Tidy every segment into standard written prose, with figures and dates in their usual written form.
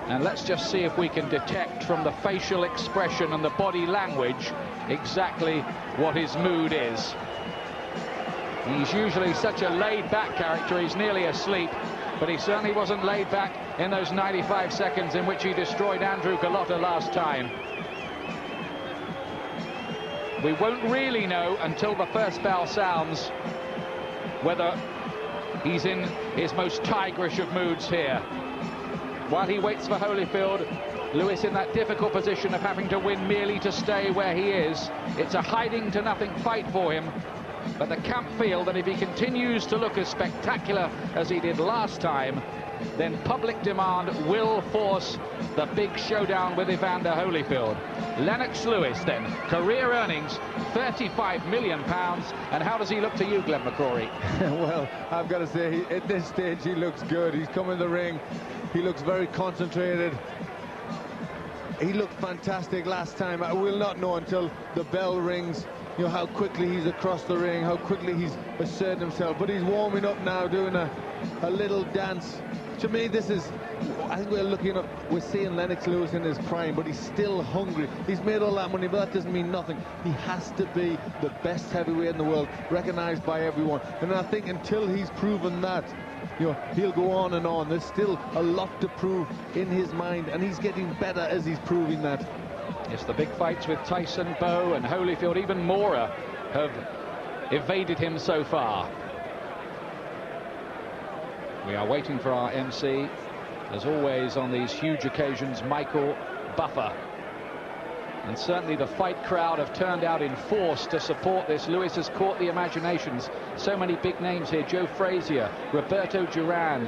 And let's just see if we can detect from the facial expression and the body language exactly what his mood is. He's usually such a laid-back character, he's nearly asleep, but he certainly wasn't laid back in those 95 seconds in which he destroyed Andrew Gallotta last time. We won't really know until the first bell sounds whether he's in his most tigerish of moods here. While he waits for Holyfield, Lewis in that difficult position of having to win merely to stay where he is. It's a hiding-to-nothing fight for him, but the camp feel that if he continues to look as spectacular as he did last time, then public demand will force the big showdown with Evander Holyfield. Lennox Lewis then, career earnings £35 million, and how does he look to you, Glenn McCrory? Well, I've got to say, at this stage he looks good. He's come in the ring, he looks very concentrated. He looked fantastic last time. I will not know until the bell rings, you know, how quickly he's across the ring, how quickly he's asserted himself. But he's warming up now, doing a little dance. To me, this is, I think we're seeing Lennox Lewis in his prime, but he's still hungry. He's made all that money, but that doesn't mean nothing. He has to be the best heavyweight in the world, recognized by everyone. And I think until he's proven that, you know, he'll go on and on. There's still a lot to prove in his mind, and he's getting better as he's proving that. Yes, the big fights with Tyson, Bowe and Holyfield, even Mora, have evaded him so far. We are waiting for our MC, as always on these huge occasions, Michael Buffer. And certainly the fight crowd have turned out in force to support this. Lewis has caught the imaginations. So many big names here: Joe Frazier, Roberto Duran.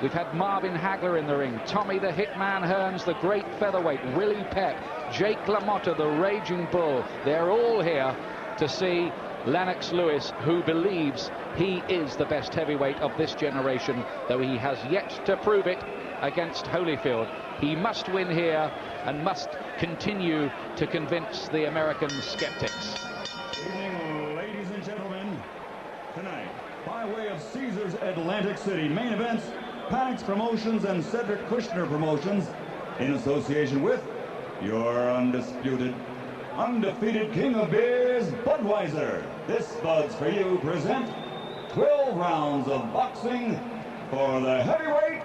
We've had Marvin Hagler in the ring, Tommy the Hitman Hearns, the great featherweight, Willie Pep, Jake LaMotta, the Raging Bull. They're all here to see Lennox Lewis, who believes he is the best heavyweight of this generation, though he has yet to prove it against Holyfield. He must win here and must continue to convince the American skeptics. Good evening, ladies and gentlemen. Tonight, by way of Caesars Atlantic City, main events, Panics Promotions and Cedric Kushner Promotions, in association with your undisputed, undefeated king of beers, Budweiser. This Bud's for you present 12 rounds of boxing for the heavyweight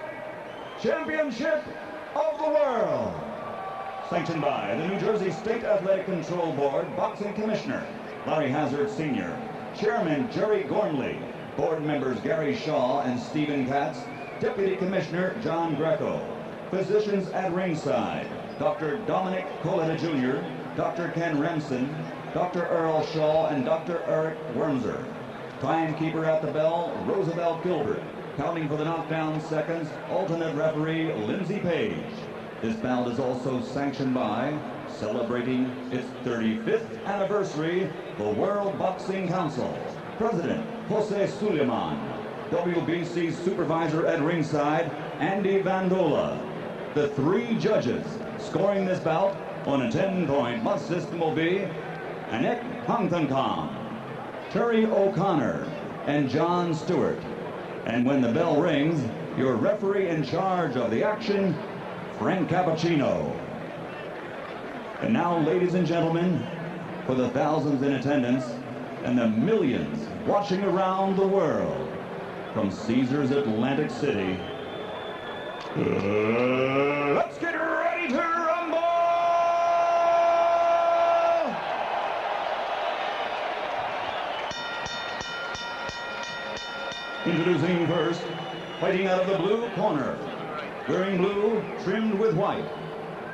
championship of the world. Sanctioned by the New Jersey State Athletic Control Board Boxing Commissioner Larry Hazard Sr., Chairman Jerry Gormley, board members Gary Shaw and Stephen Katz, Deputy Commissioner John Greco, physicians at ringside, Dr. Dominic Coletta Jr., Dr. Ken Remsen, Dr. Earl Shaw, and Dr. Eric Wormser. Timekeeper at the bell, Roosevelt Gilbert. Counting for the knockdown seconds, alternate referee Lindsey Page. This bout is also sanctioned by, celebrating its 35th anniversary, the World Boxing Council. President Jose Suleiman, WBC supervisor at ringside, Andy Vandola. The three judges scoring this bout on a 10-point must system will be Anik Hangtankam, Terry O'Connor, and John Stewart. And when the bell rings, your referee in charge of the action, Frank Cappuccino. And now, ladies and gentlemen, for the thousands in attendance and the millions watching around the world, from Caesars Atlantic City, let's get ready to rumble! Introducing first, fighting out of the blue corner, wearing blue trimmed with white.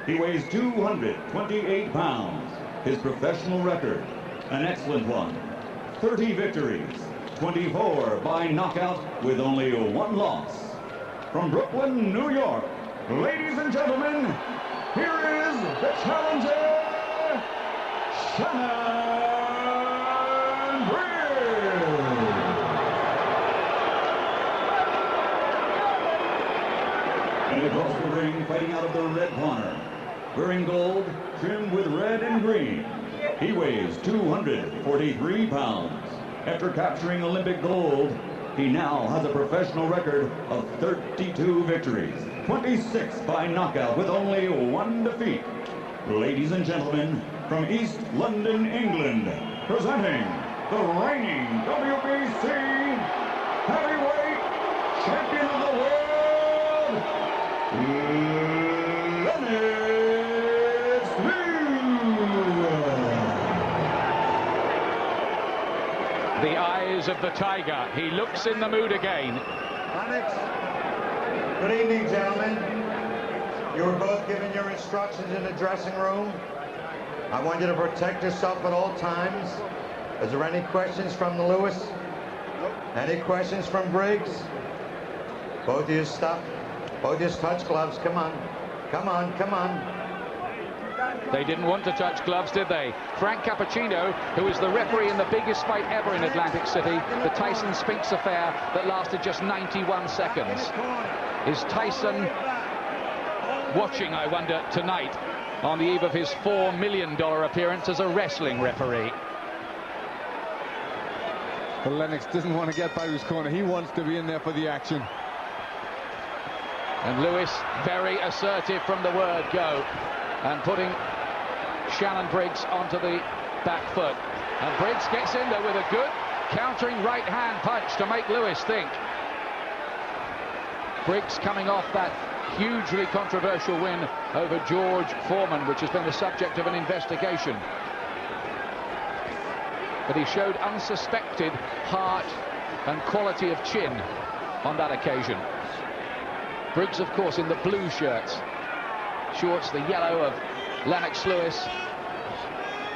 He weighs 228 pounds. His professional record, an excellent one. 30 victories, 24 by knockout with only one loss. From Brooklyn, New York, ladies and gentlemen, here is the challenger, Shannon Briggs. And across the ring, fighting out of the red corner, wearing gold, trimmed with red and green. He weighs 243 pounds. After capturing Olympic gold, he now has a professional record of 32 victories. 26 by knockout with only 1 defeat. Ladies and gentlemen, from East London, England, presenting the reigning WBC heavyweight champion of the world, Lennox. The eyes of the tiger. He looks in the mood again. Lennox, good evening, gentlemen. You were both given your instructions in the dressing room. I want you to protect yourself at all times. Is there any questions from the Lewis? Any questions from Briggs? Both of you stop. Both of you touch gloves. Come on. Come on, come on. They didn't want to touch gloves, did they? Frank Cappuccino, who is the referee in the biggest fight ever in Atlantic City, the Tyson Spinks affair that lasted just 91 seconds. Is Tyson watching, I wonder, tonight on the eve of his $4 million appearance as a wrestling referee? But Lennox doesn't want to get by his corner. He wants to be in there for the action. And Lewis very assertive from the word go, and putting Shannon Briggs onto the back foot. And Briggs gets in there with a good countering right hand punch to make Lewis think. Briggs coming off that hugely controversial win over George Foreman, which has been the subject of an investigation. But he showed unsuspected heart and quality of chin on that occasion. Briggs, of course, in the blue shorts, the yellow of Lennox Lewis,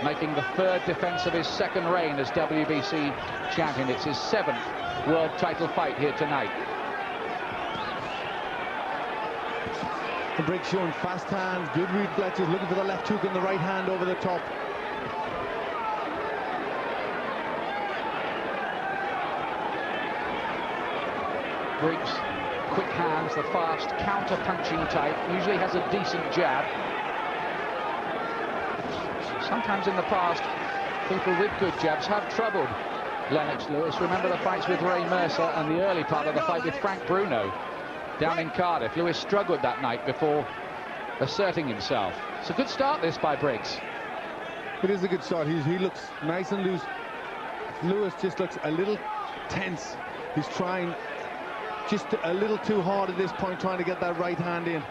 making the 3rd defense of his 2nd reign as WBC champion. It's his 7th world title fight here tonight. And Briggs showing fast hands, good reflexes, looking for the left hook and the right hand over the top. Briggs, quick hands, the fast counter-punching type, usually has a decent jab. Sometimes in the past, people with good jabs have troubled Lennox Lewis. Remember the fights with Ray Mercer and the early part of the fight with Frank Bruno down in Cardiff. Lewis struggled that night before asserting himself. It's a good start, this, by Briggs. It is a good start. He looks nice and loose. Lewis just looks a little tense. He's trying just a little too hard at this point, trying to get that right hand in.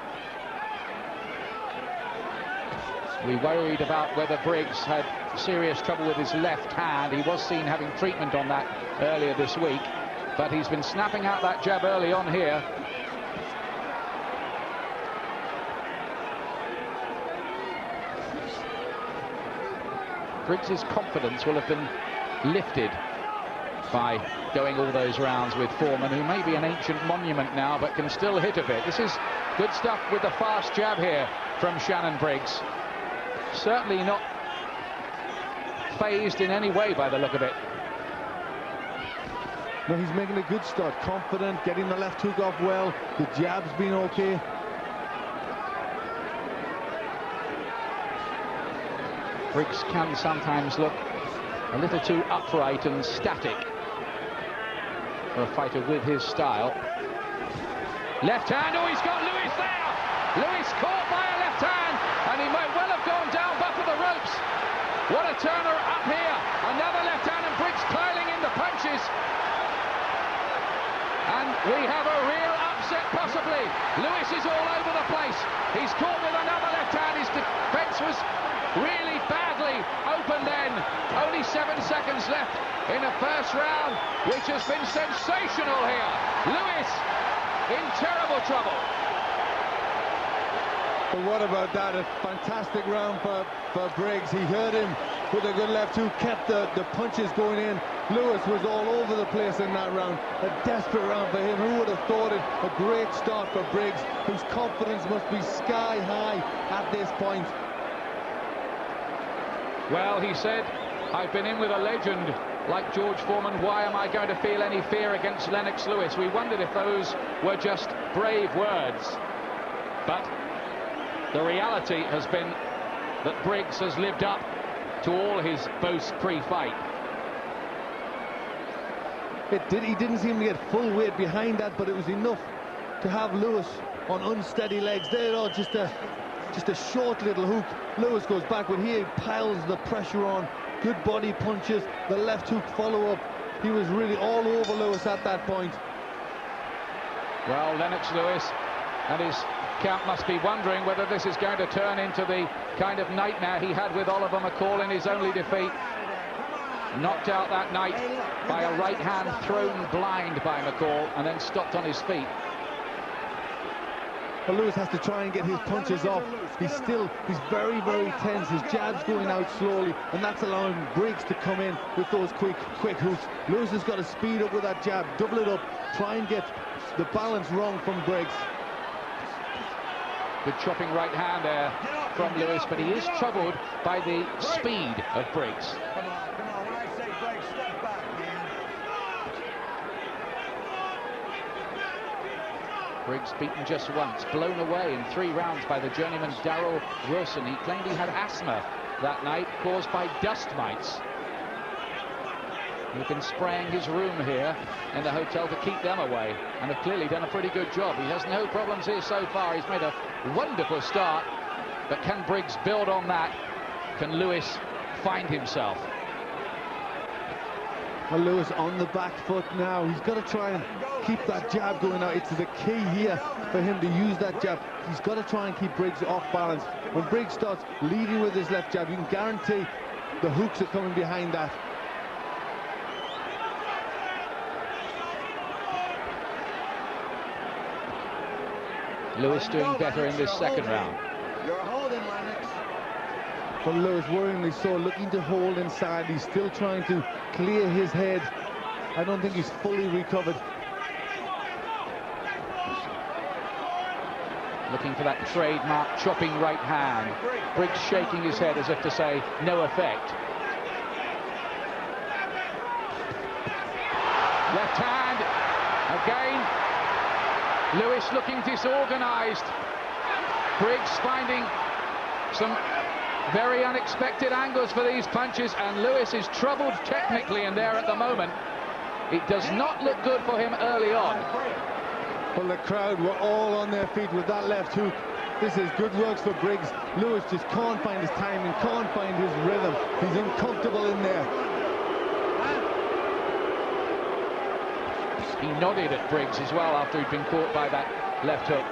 We worried about whether Briggs had serious trouble with his left hand. He was seen having treatment on that earlier this week, but he's been snapping out that jab early on here. Briggs's confidence will have been lifted by going all those rounds with Foreman, who may be an ancient monument now, but can still hit a bit. This is good stuff with the fast jab here from Shannon Briggs. Certainly not phased in any way by the look of it. No, he's making a good start, confident, getting the left hook off well. The jab's been okay. Briggs can sometimes look a little too upright and static for a fighter with his style. Left hand, oh, he's got Lewis there! Lewis caught by a left hand, and he might well have gone down back of the ropes. What a turner up here. Another left hand, and Briggs piling in the punches. And we have a real upset, possibly. Lewis is all over the place. He's caught with another left hand. His defense was really badly open then. Only 7 seconds left in the first round, which has been sensational here. Lewis in terrible trouble. But what about that? A fantastic round for Briggs. He hurt him with a good left hook, kept the punches going in. Lewis was all over the place in that round. A desperate round for him. Who would have thought it? A great start for Briggs, whose confidence must be sky high at this point. Well, he said, I've been in with a legend like George Foreman. Why am I going to feel any fear against Lennox Lewis? We wondered if those were just brave words. But the reality has been that Briggs has lived up to all his boasts pre-fight. He didn't seem to get full weight behind that, but it was enough to have Lewis on unsteady legs. There, all just a short little hook. Lewis goes back, but here he piles the pressure on. Good body punches. The left hook follow-up. He was really all over Lewis at that point. Well, Lennox Lewis and his camp must be wondering whether this is going to turn into the kind of nightmare he had with Oliver McCall in his only defeat. Knocked out that night by a right hand thrown blind by McCall and then stopped on his feet. But Lewis has to try and get his punches off. He's very, very tense. His jab's going out slowly, and that's allowing Briggs to come in with those quick hooks. Lewis has got to speed up with that jab, double it up, try and get the balance wrong from Briggs. Good chopping right hand there from Lewis, but he is troubled by the speed of Briggs. Come on, when I say Briggs, step back, man. Briggs beaten just once, blown away in 3 rounds by the journeyman Darryl Wilson. He claimed he had asthma that night caused by dust mites. He's been spraying his room here in the hotel to keep them away, and have clearly done a pretty good job. He has no problems here so far. He's made a wonderful start, but can Briggs build on that? Can Lewis find himself? Well, Lewis on the back foot now. He's got to try and keep that jab going out. It's the key here for him to use that jab. He's got to try and keep Briggs off balance. When Briggs starts leading with his left jab, you can guarantee the hooks are coming behind that. Lewis doing better in this second round. You're holding, Lennox. But Lewis worryingly so, looking to hold inside. He's still trying to clear his head. I don't think he's fully recovered. Looking for that trademark chopping right hand. Briggs shaking his head as if to say, no effect. Left hand, again. Lewis looking disorganized. Briggs finding some very unexpected angles for these punches, and Lewis is troubled technically in there at the moment. It does not look good for him early on. Well, the crowd were all on their feet with that left hook. This is good works for Briggs. Lewis just can't find his timing, can't find his rhythm. He's uncomfortable in there. He nodded at Briggs as well after he'd been caught by that left hook.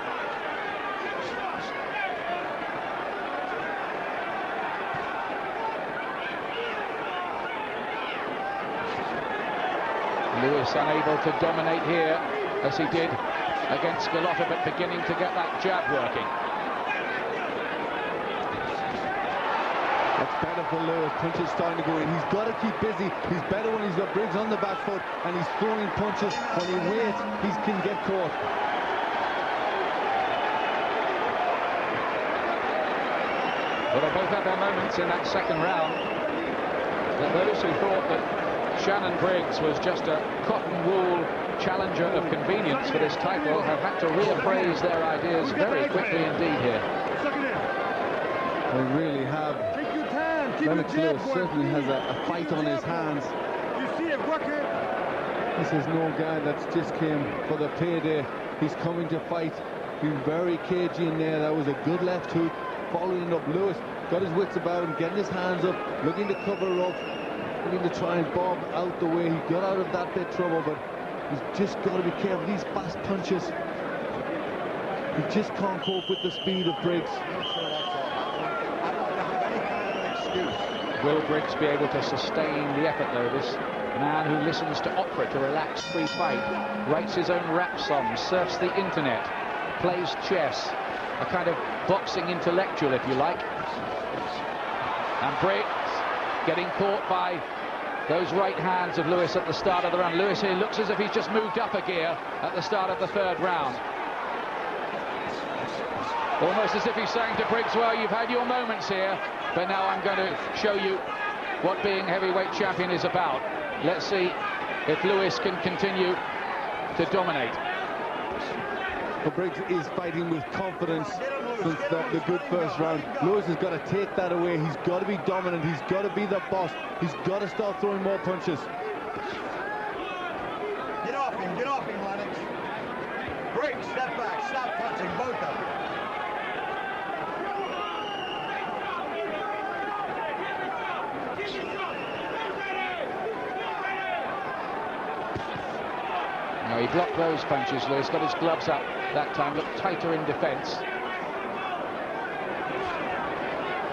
Lewis unable to dominate here as he did against Galota, but beginning to get that jab working. That's better for Lewis. Punches starting to go in. He's got to keep busy. He's better when he's got Briggs on the back foot and he's throwing punches. When he waits, he can get caught. Well, they both had their moments in that second round. But those who thought that Shannon Briggs was just a cotton wool challenger of convenience for this title have had to reappraise their ideas very quickly indeed here. They really have. Lennox Lewis certainly has a fight on his hands. This is no guy that's just came for the payday. He's coming to fight. Being very cagey in there. That was a good left hook. Following up, Lewis got his wits about him, getting his hands up, looking to cover up, looking to try and bob out the way. He got out of that bit trouble, but he's just got to be careful. These fast punches, he just can't cope with the speed of Briggs. Will Briggs be able to sustain the effort, though? This man who listens to opera to relax pre-fight, writes his own rap songs, surfs the internet, plays chess, a kind of boxing intellectual, if you like. And Briggs getting caught by those right hands of Lewis at the start of the round. Lewis here looks as if he's just moved up a gear at the start of the third round. Almost as if he's saying to Briggs, well, you've had your moments here, but now I'm going to show you what being heavyweight champion is about. Let's see if Lewis can continue to dominate. But Briggs is fighting with confidence since the good first round. Lewis has got to take that away. He's got to be dominant. He's got to be the boss. He's got to start throwing more punches. Get off him, Lennox. Briggs, step back, stop punching, both Now he blocked those punches, Lewis, got his gloves up that time, looked tighter in defence.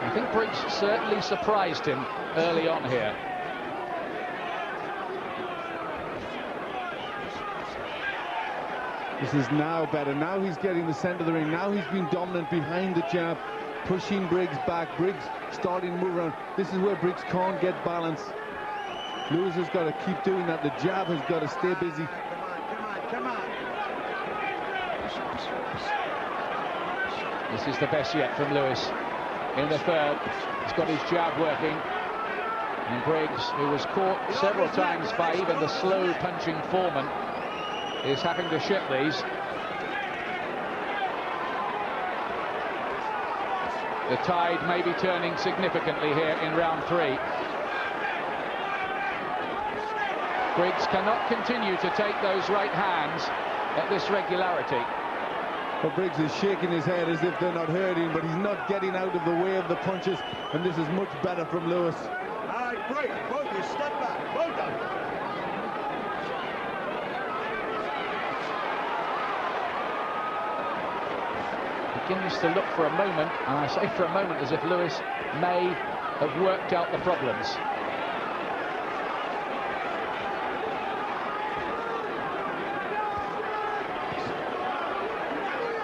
I think Briggs certainly surprised him early on here. This is now better. Now he's getting the centre of the ring. Now he's been dominant behind the jab, pushing Briggs back. Briggs starting to move around. This is where Briggs can't get balance. Lewis has got to keep doing that. The jab has got to stay busy. Come on. This is the best yet from Lewis in the third. He's got his jab working. And Briggs, who was caught several times by even the slow punching Foreman, is having to ship these. The tide may be turning significantly here in round 3. Briggs cannot continue to take those right hands at this regularity. Well, Briggs is shaking his head as if they're not hurting, but he's not getting out of the way of the punches, and this is much better from Lewis. All right, break. Both you step back. Both of you. Begins to look for a moment, and I say for a moment as if Lewis may have worked out the problems.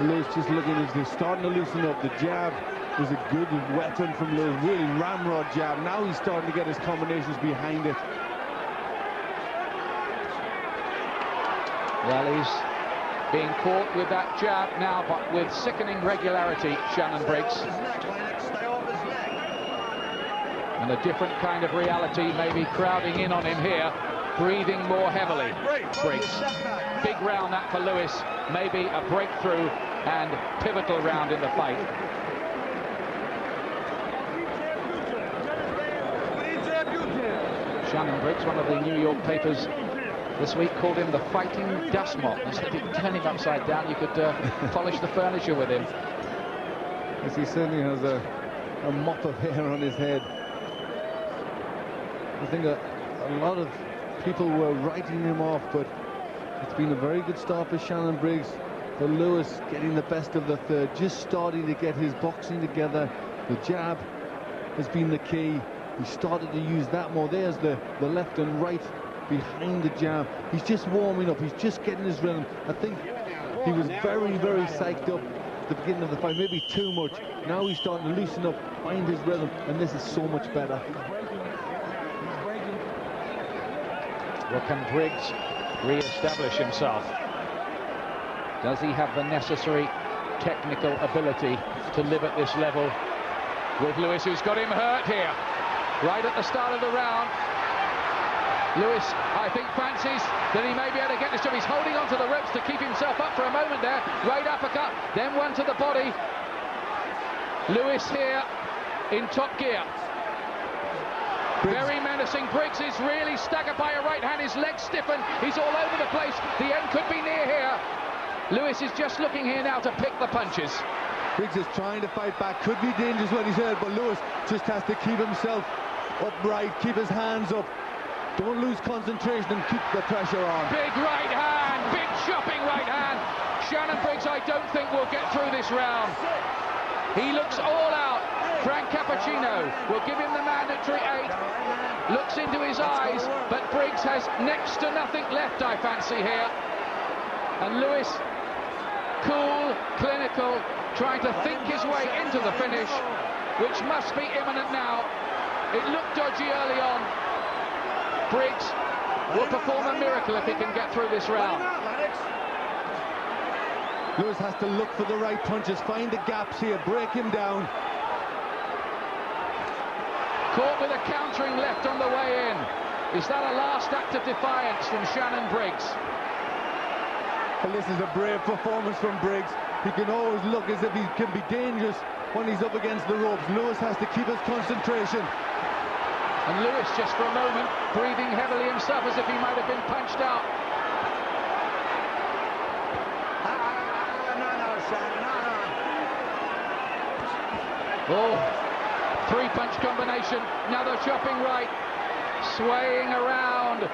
Lewis just looking as they're starting to loosen up. The jab was a good weapon from Lewis, really ramrod jab. Now he's starting to get his combinations behind it. Well, he's being caught with that jab now, but with sickening regularity, Shannon Briggs. Stay off his neck, Lennox. Stay off his neck. And a different kind of reality may be crowding in on him here, breathing more heavily. Briggs. Big round that for Lewis, maybe a breakthrough and pivotal round in the fight. Shannon Briggs, one of the New York papers this week, called him the fighting dust mop. He said if you could turn him upside down, you could polish the furniture with him. Yes, he certainly has a mop of hair on his head. I think a lot of people were writing him off, but it's been a very good start for Shannon Briggs. For Lewis getting the best of the third, just starting to get his boxing together. The jab has been the key. He started to use that more. There's the left and right behind the jab. He's just warming up. He's just getting his rhythm. I think he was very, very psyched up at the beginning of the fight, maybe too much. Now he's starting to loosen up, find his rhythm, and this is so much better. Well, can Briggs re-establish himself? Does he have the necessary technical ability to live at this level with Lewis, who's got him hurt here right at the start of the round? Lewis, I think, fancies that he may be able to get this job. He's holding on to the ropes to keep himself up for a moment there. Right uppercut, then one to the body. Lewis here in top gear. Very menacing. Briggs is really staggered by a right hand. His legs stiffen. He's all over the place. The end could be near here. Lewis is just looking here now to pick the punches. Briggs is trying to fight back. Could be dangerous when he's hurt, but Lewis just has to keep himself upright, keep his hands up. Don't lose concentration and keep the pressure on. Big right hand, big chopping right hand. Shannon Briggs, I don't think will get through this round. He looks all out. Frank Cappuccino will give him the mandatory 8. Looks into his eyes, but Briggs has next to nothing left, I fancy, here. And Lewis, cool, clinical, trying to think his way into the finish, which must be imminent now. It looked dodgy early on. Briggs will perform a miracle if he can get through this round. Lewis has to look for the right punches, find the gaps here, break him down. Caught with a countering left on the way in. Is that a last act of defiance from Shannon Briggs? Well, this is a brave performance from Briggs. He can always look as if he can be dangerous when he's up against the ropes. Lewis has to keep his concentration. And Lewis, just for a moment, breathing heavily himself as if he might have been punched out. No, Shannon, no. Oh, three-punch combination. Another chopping right. Swaying around.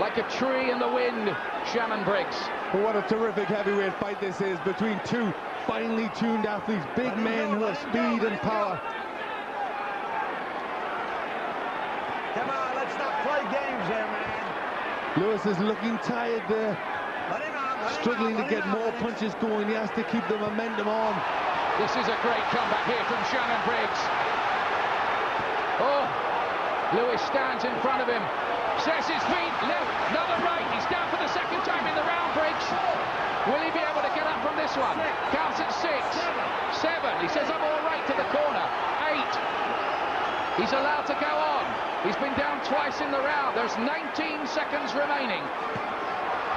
like a tree in the wind, Shannon Briggs. But what a terrific heavyweight fight this is between two finely tuned athletes, big men who have speed and power. Come on, let's not play games here, man. Lewis is looking tired there, struggling to get more punches going. He has to keep the momentum on. This is a great comeback here from Shannon Briggs. Oh, Lewis stands in front of him, sets his feet, left, another right. He's down for the second time in the round, Briggs. Will he be able to get up from this one? Counts at 6, 7. He says, I'm all right to the corner. 8. He's allowed to go on. He's been down twice in the round. There's 19 seconds remaining.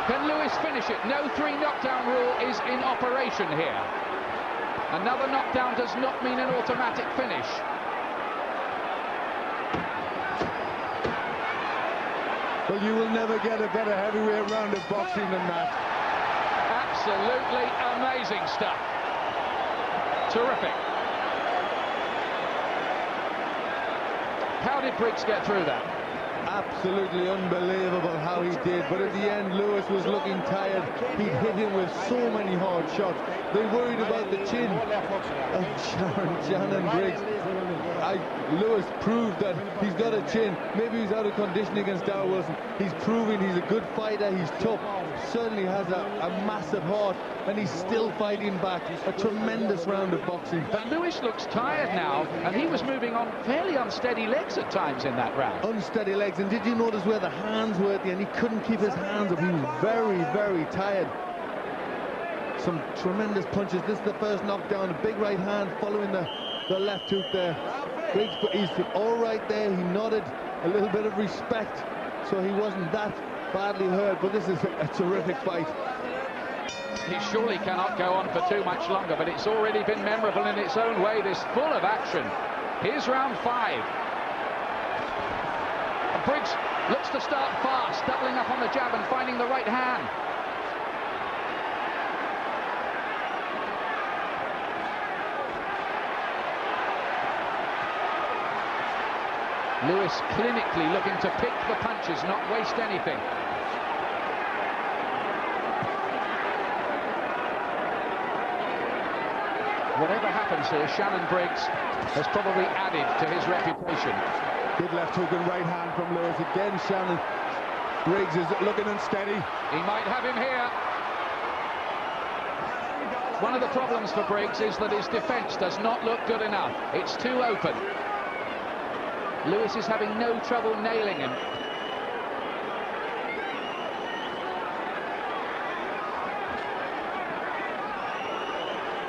Can Lewis finish it? No 3 knockdown rule is in operation here. Another knockdown does not mean an automatic finish. Well, you will never get a better heavyweight round of boxing than that. Absolutely amazing stuff. Terrific. How did Briggs get through that? Absolutely unbelievable how he did, but at the end Lewis was looking tired. He'd hit him with so many hard shots. They worried about the chin of Shannon Briggs. Lewis proved that he's got a chin. Maybe he's out of condition against Darryl Wilson. He's proving he's a good fighter. He's tough. Certainly has a massive heart, and he's still fighting back. A tremendous round of boxing. But Lewis looks tired now, and he was moving on fairly unsteady legs at times in that round. Unsteady legs, and did you notice where the hands were at the end? He couldn't keep his hands up. He was very, very tired. Some tremendous punches. This is the first knockdown. A big right hand following the left hook there. Briggs, he's all right there. He nodded a little bit of respect, so he wasn't that badly hurt. But this is a terrific fight. He surely cannot go on for too much longer, but it's already been memorable in its own way. This full of action. Here's round 5. And Briggs looks to start fast, doubling up on the jab and finding the right hand. Lewis clinically looking to pick the punches, not waste anything. Whatever happens here, Shannon Briggs has probably added to his reputation. Good left hook and right hand from Lewis. Again, Shannon Briggs is looking unsteady. He might have him here. One of the problems for Briggs is that his defence does not look good enough. It's too open. Lewis is having no trouble nailing him.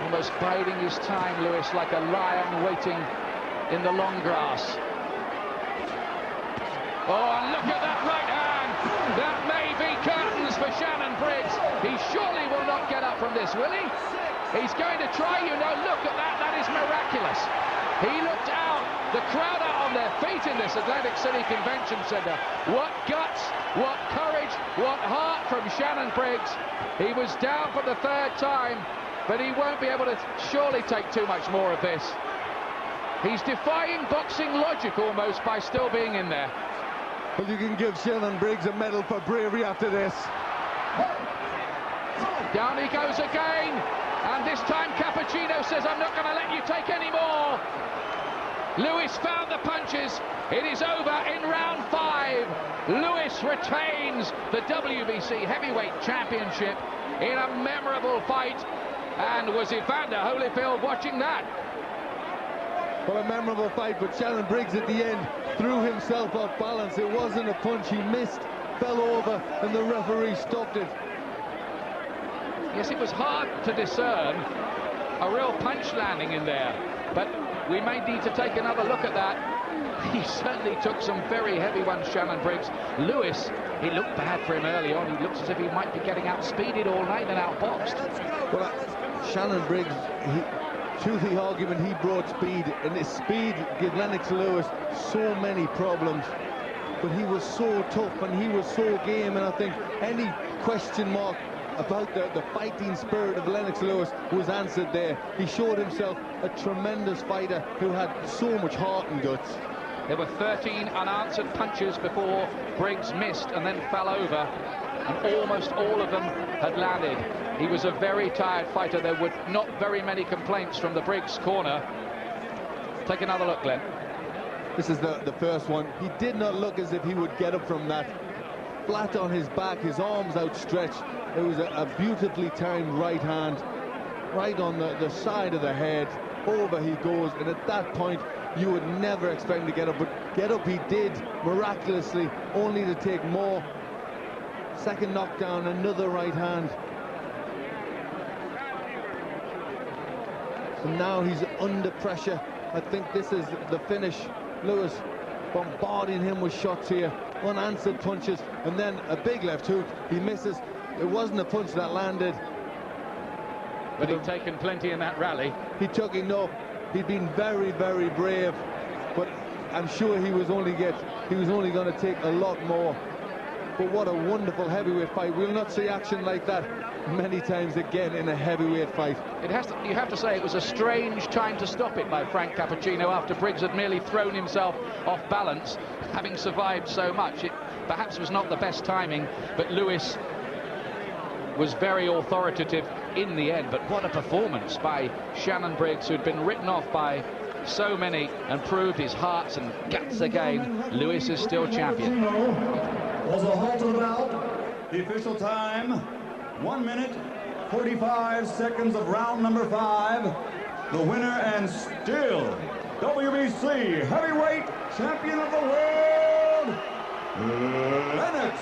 Almost biding his time, Lewis, like a lion waiting in the long grass. Oh, and look at that right hand! That may be curtains for Shannon Briggs. He surely will not get up from this, will he? He's going to try, you know. Look at that, that is miraculous. He looked out, the crowd are on their feet in this Atlantic City Convention Center. What guts, what courage, what heart from Shannon Briggs. He was down for the 3rd time, but he won't be able to surely take too much more of this. He's defying boxing logic almost by still being in there. Well, you can give Shannon Briggs a medal for bravery after this. Down he goes again, and this time Cappuccino says, I'm not going to let you take any more. Lewis found the punches. It is over in round 5. Lewis retains the WBC Heavyweight Championship in a memorable fight. And was Evander Holyfield watching that? Well, a memorable fight, but Shannon Briggs at the end threw himself off balance. It wasn't a punch. He missed, fell over, and the referee stopped it. Yes, it was hard to discern a real punch landing in there, but we may need to take another look at that. He certainly took some very heavy ones, Shannon Briggs. Lewis, he looked bad for him early on. He looks as if he might be getting outspeeded all night and outboxed. Well, Shannon Briggs, to the argument, he brought speed, and his speed gave Lennox Lewis so many problems. But he was so tough and he was so game, and I think any question mark about the fighting spirit of Lennox Lewis was answered there. He showed himself a tremendous fighter who had so much heart and guts. There were 13 unanswered punches before Briggs missed and then fell over, and almost all of them had landed. He was a very tired fighter. There were not very many complaints from the Briggs corner. Take another look, Glenn. This is the first one. He did not look as if he would get up from that. Flat on his back, his arms outstretched. It was a beautifully timed right hand, right on the side of the head. Over he goes, and at that point, you would never expect him to get up, but get up he did, miraculously, only to take more. Second knockdown, another right hand. And now he's under pressure. I think this is the finish. Lewis bombarding him with shots here, unanswered punches, and then a big left hook. He misses. It wasn't a punch that landed. But he'd taken plenty in that rally. He took enough. He'd been very, very brave, but I'm sure he was only going to take a lot more. But what a wonderful heavyweight fight. We'll not see action like that many times again in a heavyweight fight. You have to say it was a strange time to stop it by Frank Cappuccino after Briggs had merely thrown himself off balance, having survived so much. It perhaps was not the best timing, but Lewis was very authoritative in the end. But what a performance by Shannon Briggs, who'd been written off by so many and proved his hearts and guts again. Lewis is still champion. Was a halt to the bout. The official time, 1 minute, 45 seconds of round number 5. The winner and still WBC heavyweight champion of the world, Lennox.